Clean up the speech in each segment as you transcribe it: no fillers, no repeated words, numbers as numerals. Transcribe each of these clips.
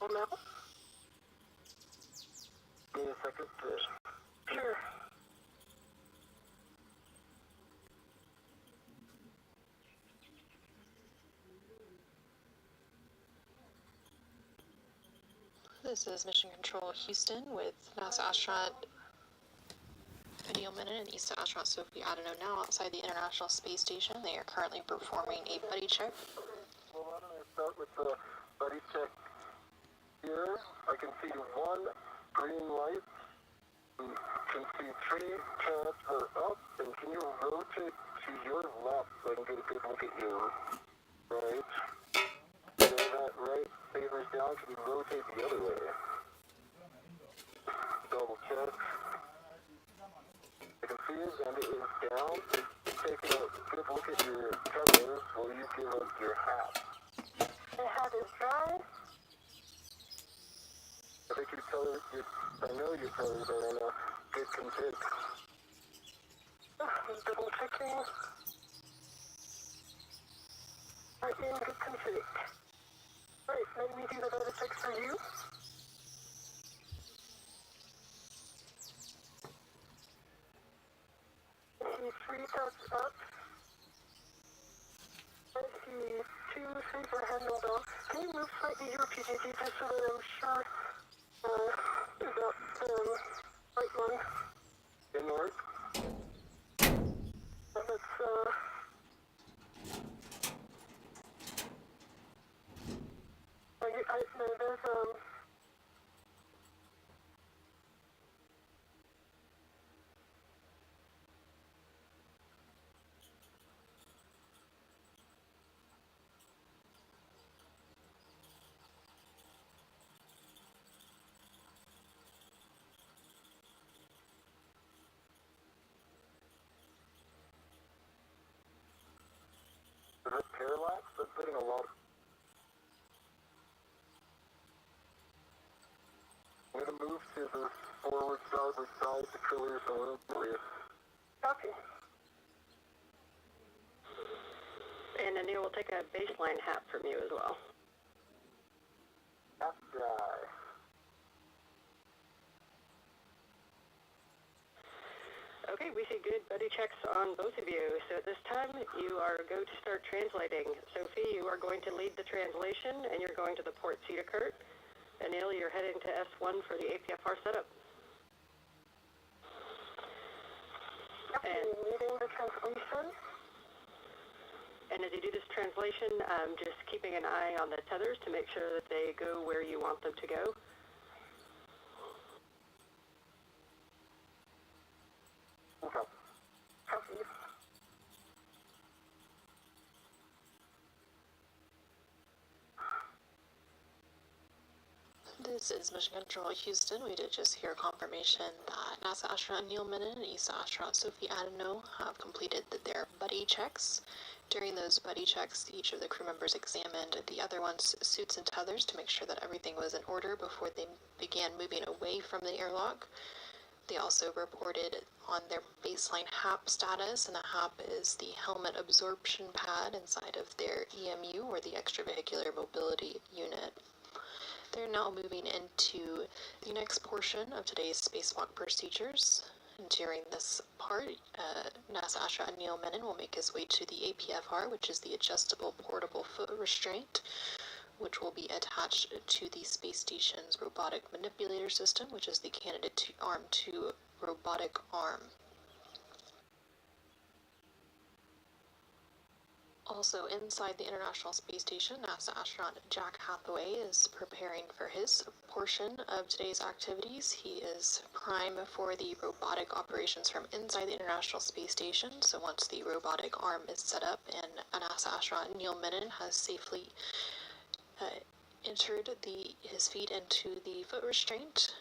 comfortable now? Give me a second to... Sure. This is Mission Control Houston with NASA astronaut Anil Menon and ESA astronaut Sophie Adenot now outside the International Space Station. They are currently performing a buddy check. Well, why don't I start with the buddy check here? I can see one green light. You can see three tabs are up, and can you rotate to your left so I can get a good look at you? Right. There that right favors down. Can you rotate the other way? Double check. I can see it, and it is down. Taking a good look at your tethers. Will you give us your hat? The hat is dry. I think your tethers, I know your tethers are in a good config. Double checking. Are in good config. Right, let me do the data check for you. I see three tabs up. I see two things are handled down. Can you move slightly your PGT just so that I'm sure about right one? Didn't work? That's no, there's Is it parallax? That's putting a lot of... I'm going to move to the forward side to clear some room for you. copy. And Anil will take a baseline hat from you as well. Half dry. Okay, we see good buddy checks on both of you. So at this time, you are go to start translating. Sophie, you are going to lead the translation, and you're going to the port Cedar-Kurt. Anil, you're heading to S1 for the APFR setup. And leading the translation. And as you do this translation, just keeping an eye on the tethers to make sure that they go where you want them to go. Okay. Copy. This is Mission Control Houston. We did just hear confirmation that NASA astronaut Anil Menon and ESA astronaut Sophie Adenot have completed their buddy checks. During those buddy checks, each of the crew members examined the other one's suits and tethers to make sure that everything was in order before they began moving away from the airlock. They also reported on their baseline HAP status, and the HAP is the helmet absorption pad inside of their EMU, or the extravehicular mobility unit. They're now moving into the next portion of today's spacewalk procedures. And during this part, NASA astronaut Anil Menon will make his way to the APFR, which is the adjustable portable foot restraint, which will be attached to the space station's robotic manipulator system, which is the candidate arm to robotic arm. Also inside the International Space Station, NASA astronaut Jack Hathaway is preparing for his portion of today's activities. He is prime for the robotic operations from inside the International Space Station. So once the robotic arm is set up and NASA astronaut Anil Menon has safely entered his feet into the foot restraint,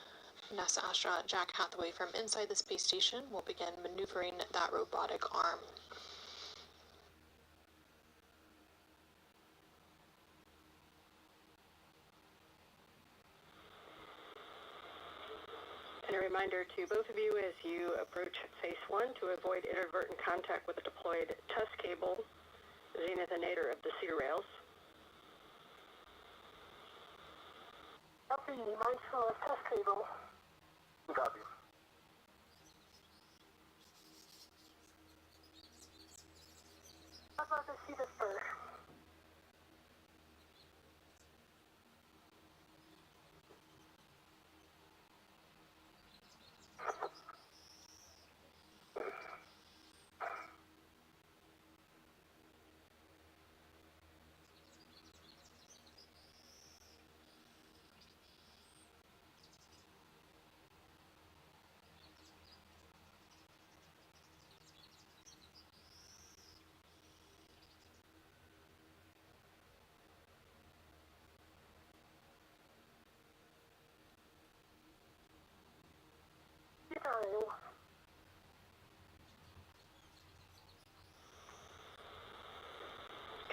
NASA astronaut Jack Hathaway from inside the space station will begin maneuvering that robotic arm. And a reminder to both of you as you approach Phase 1 to avoid inadvertent contact with the deployed TUS cable, zenithinator of the cedar rails. Copy, mindful of test table. Copy. How about the seat at first?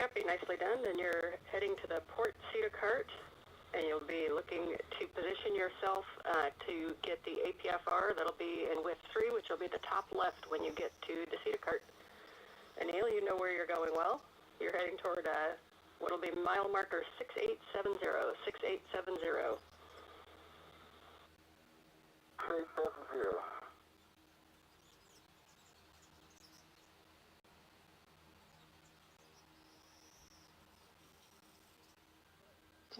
Copy, nicely done. And you're heading to the port seater cart, and you'll be looking to position yourself to get the APFR. That'll be in width 3, which will be the top left when you get to the seater cart. Anil, you know where you're going well. You're heading toward what'll be mile marker 6870. 6870. 870.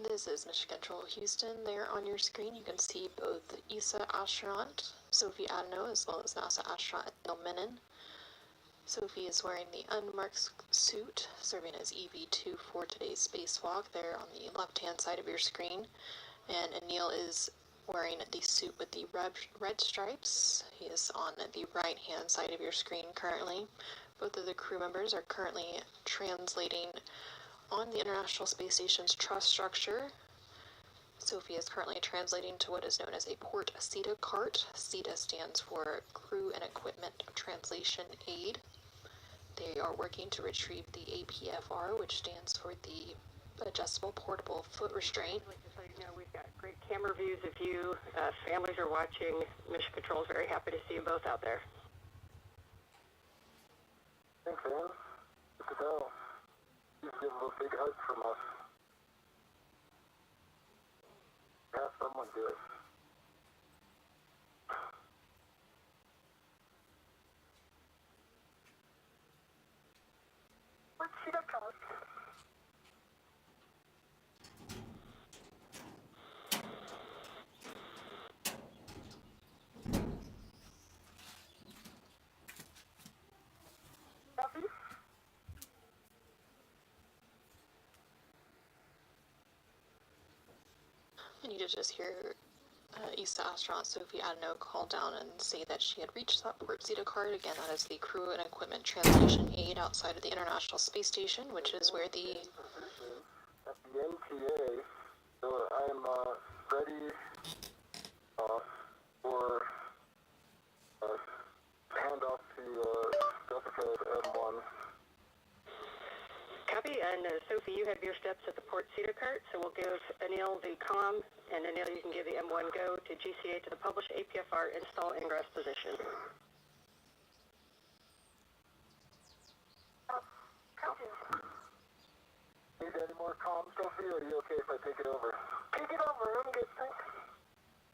This is Mission Control Houston. There on your screen, you can see both ESA astronaut Sophie Adenot as well as NASA astronaut Anil Menon. Sophie is wearing the unmarked suit, serving as EV2 for today's spacewalk there on the left-hand side of your screen. And Anil is wearing the suit with the red stripes. He is on the right-hand side of your screen currently. Both of the crew members are currently translating on the International Space Station's truss structure. Sophie is currently translating to what is known as a port CETA cart. CETA stands for Crew and Equipment Translation Aid. They are working to retrieve the APFR, which stands for the Adjustable Portable Foot Restraint. Just so you know, we've got great camera views of you. Families are watching. Mission Control is very happy to see you both out there. Thanks, Ann. Good to go. You give a little big hug from us. Have someone do it. Let's see that card. Copy. And you did just hear ESA astronaut Sophie Adenot call down and say that she had reached that port CETA card. Again, that is the Crew and Equipment Translation Aid outside of the International Space Station, which is where the At the NTA, so I'm ready for handoff to Jessica at M1. Copy, and Sophie, you have your steps at the port CETA cart, so we'll give Anil the comm, and Anil, you can give the M1 go to GCA to the published APFR install ingress position. Copy. Need any more comms, Sophie, or are you okay if I take it over? Take it over. I'm good, thanks.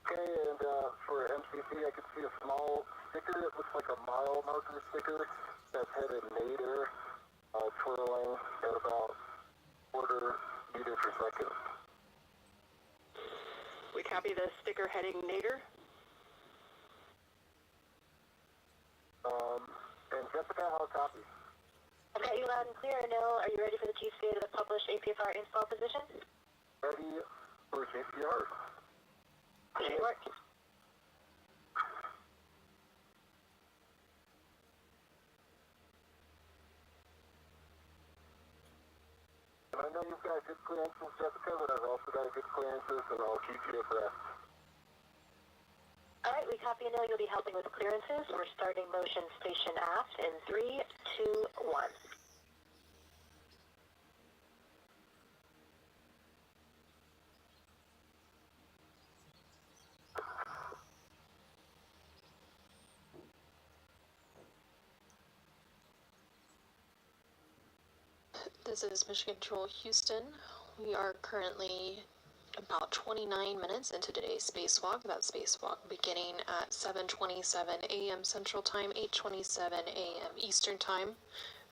Okay, and for MCC, I can see a small sticker. It looks like a mile marker sticker that's headed nadir, twirling at about quarter meter per second. We copy the sticker heading nadir. And Jessica, how copy? I've got you loud and clear, Anil. Are you ready for the GCA to the published APFR install position? Ready for CPR. Okay, work. And I know you've got good clearances, Jessica, but I've also got good clearances, and I'll keep you abreast. All right, we copy, Anil. You'll be helping with clearances. We're starting motion station aft in 3, 2, 1. This is Mission Control Houston. We are currently about 29 minutes into today's spacewalk. That spacewalk beginning at 7:27 a.m. Central Time, 8:27 a.m. Eastern Time,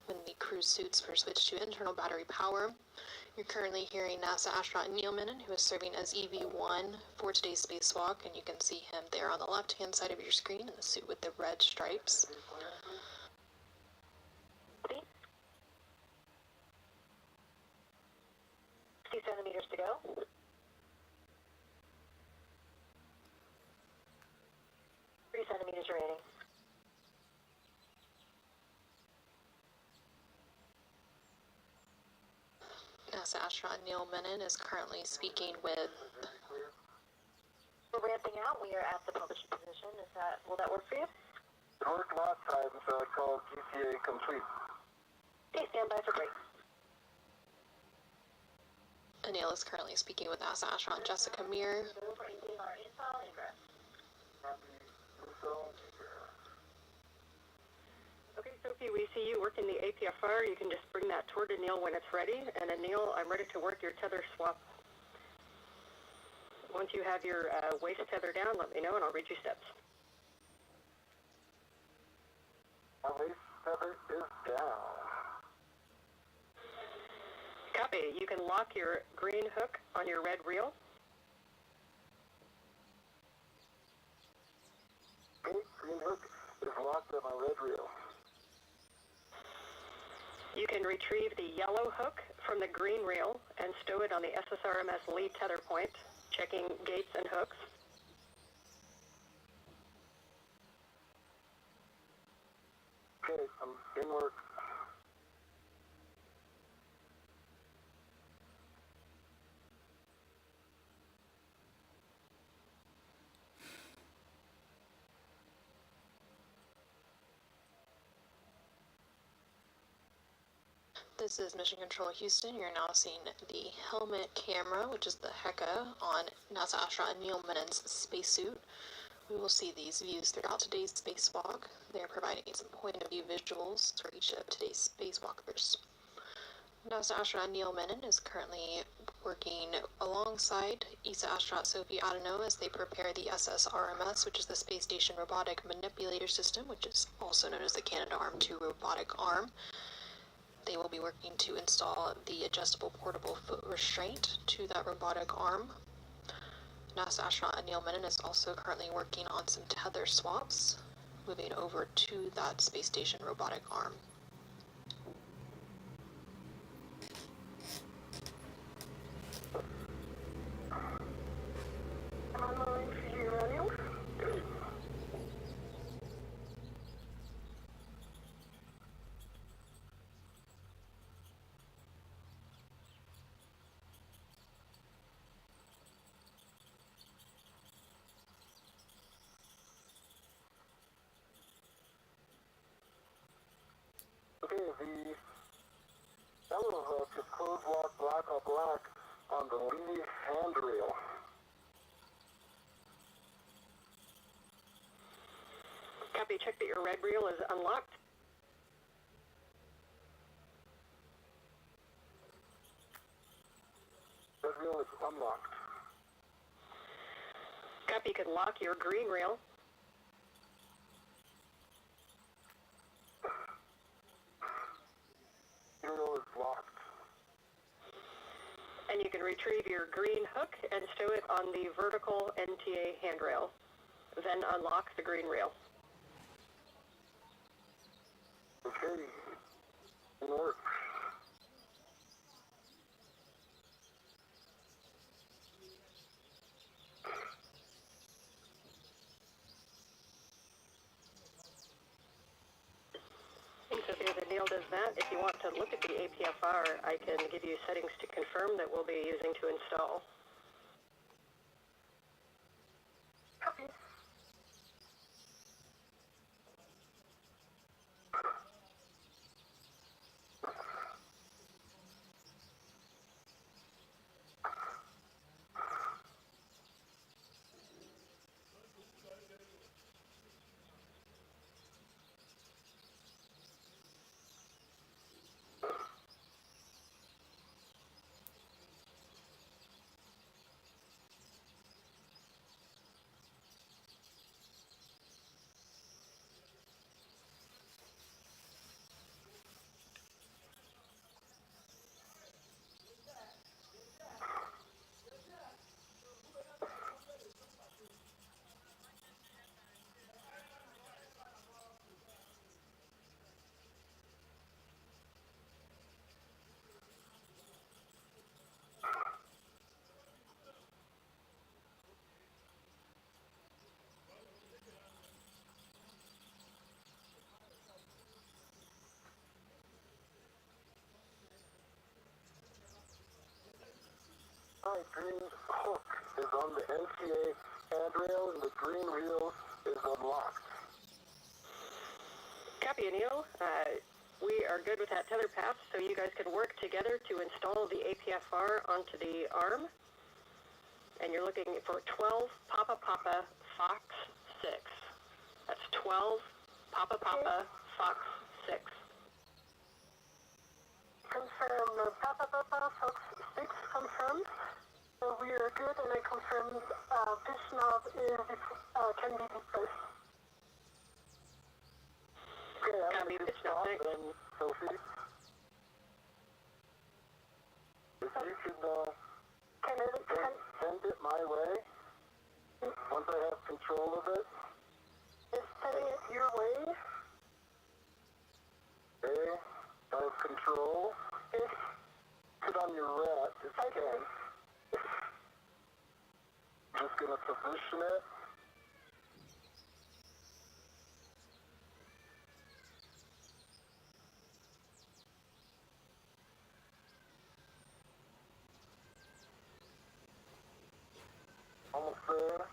when the crew suits were switched to internal battery power. You're currently hearing NASA astronaut Anil Menon, who is serving as EV1 for today's spacewalk, and you can see him there on the left-hand side of your screen in the suit with the red stripes. 60 centimeters to go. Centimeters remaining. NASA astronaut Anil Menon is currently speaking with... We're ramping out. We are at the published position. Will that work for you? It worked last time, so I called GTA complete. Okay, stand by for break. Anil is currently speaking with NASA astronaut Jessica Meir. Okay, Sophie, we see you working the APFR. You can just bring that toward Anil when it's ready. And Anil, I'm ready to work your tether swap. Once you have your waist tether down, let me know and I'll read you steps. My waist tether is down. Copy. You can lock your green hook on your red reel. Okay, green hook is locked on my red reel. You can retrieve the yellow hook from the green reel and stow it on the SSRMS lead tether point, checking gates and hooks. Okay, I'm in work. This is Mission Control Houston. You're now seeing the helmet camera, which is the HECA, on NASA astronaut Anil Menon's spacesuit. We will see these views throughout today's spacewalk. They are providing some point-of-view visuals for each of today's spacewalkers. NASA astronaut Anil Menon is currently working alongside ESA astronaut Sophie Adenot as they prepare the SSRMS, which is the Space Station Robotic Manipulator System, which is also known as the Canadarm2 robotic arm. They will be working to install the adjustable portable foot restraint to that robotic arm. NASA astronaut Anil Menon is also currently working on some tether swaps, moving over to that space station robotic arm. Online for you, Anil. Okay, the yellow hook is closed lock black on black on the lead handrail. Copy. Check that your red reel is unlocked. Red reel is unlocked. Copy. You can lock your green reel. Green reel is locked. And you can retrieve your green hook and stow it on the vertical NTA handrail. Then unlock the green reel. Okay, in work. So as Anil does that, if you want to look at the APFR, I can give you settings to confirm that we'll be using to install. Copy. My green hook is on the NTA handrail and the green wheel is unlocked. Copy, Anil. We are good with that tether path, so you guys can work together to install the APFR onto the arm. And you're looking for 12 Papa Papa Fox 6. That's 12 Papa Papa Fox 6. Confirm. Papa Papa Fox 6 confirmed. So we are good, and I confirm this knob can be replaced. Okay, I'm Copy, going to it's not stop fixed. then, Sophie. If you can send it my way, once I have control of it. Is sending it your way? Okay, I have control. Put on your rat if you can. Just going to position it. Almost there.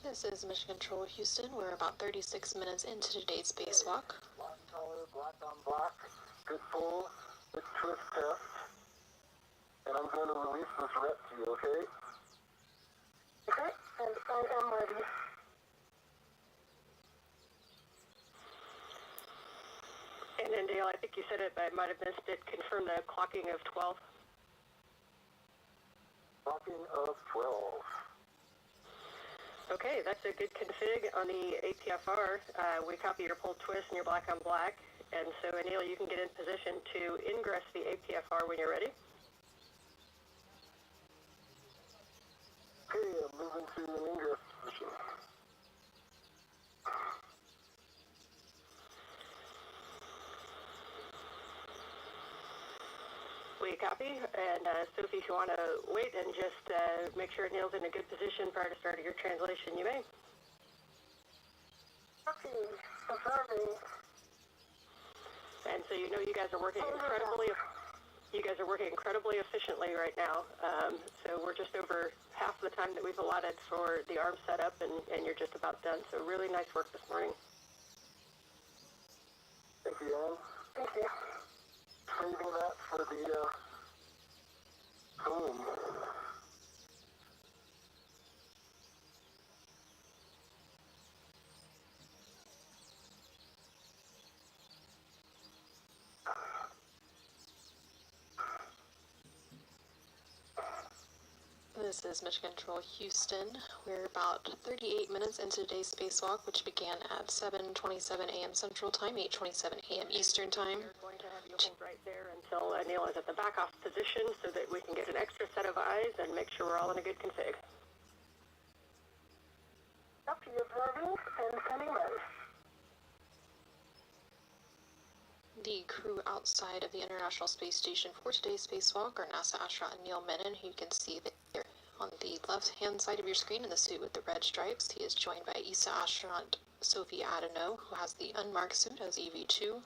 This is Mission Control Houston. We're about 36 minutes into today's spacewalk. Black color, black on black. Good pull. Good twist test. And I'm going to release this rep to you, okay? Okay, and I am ready. And then, Dale, I think you said it, but I might have missed it. Confirm the clocking of 12. Clocking of 12. Okay, that's a good config on the APFR. We copy your pull twist and your black on black. And so, Anil, you can get in position to ingress the APFR when you're ready. Okay, I'm moving to an ingress position. We copy. And Sophie, if you want to wait and just make sure Anil's in a good position prior to starting your translation, you may. Okay, observing. And so you know you guys are working incredibly efficiently right now. So we're just over half the time that we've allotted for the arm setup, and you're just about done. So really nice work this morning. Thank you, Ann. Thank you. Saving that for the boom. This is Mission Control Houston. We're about 38 minutes into today's spacewalk, which began at 7:27 a.m. Central Time, 8:27 a.m. Eastern Time. We're going to have you hold right there until Anil is at the back off position so that we can get an extra set of eyes and make sure we're all in a good config. Copy, observing and sending live. The crew outside of the International Space Station for today's spacewalk are NASA astronaut Anil Menon, who you can see there on the left-hand side of your screen in the suit with the red stripes. He is joined by ESA astronaut Sophie Adenot, who has the unmarked suit as EV2.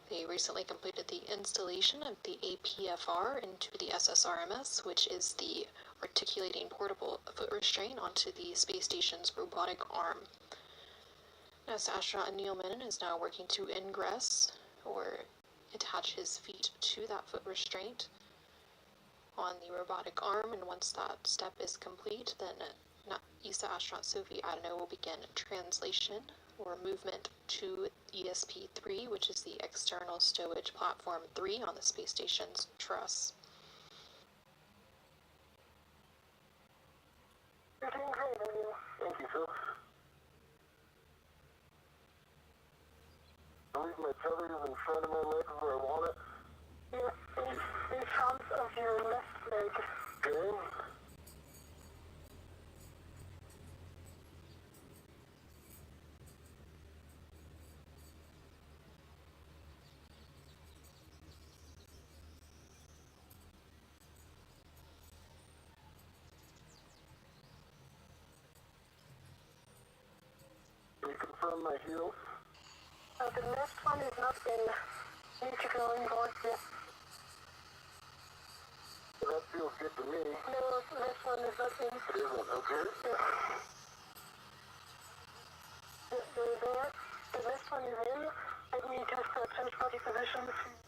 They recently completed the installation of the APFR into the SSRMS, which is the articulating portable foot restraint onto the space station's robotic arm. NASA astronaut Anil Menon is now working to ingress or attach his feet to that foot restraint on the robotic arm, and once that step is complete, then ESA astronaut Sophie Adenot will begin translation or movement to ESP-3, which is the external stowage platform 3 on the space station's truss. You're doing great, Anil. Thank you, Phil. I leave my tether in front of my leg where I want it. Yes, in front of your left leg. Okay. Can you confirm my heels? The left one is not in. Need to go inboard yet. That feels good to me. No, this one is not in. It isn't, okay? There. And this one is in. Let me test the 10 position.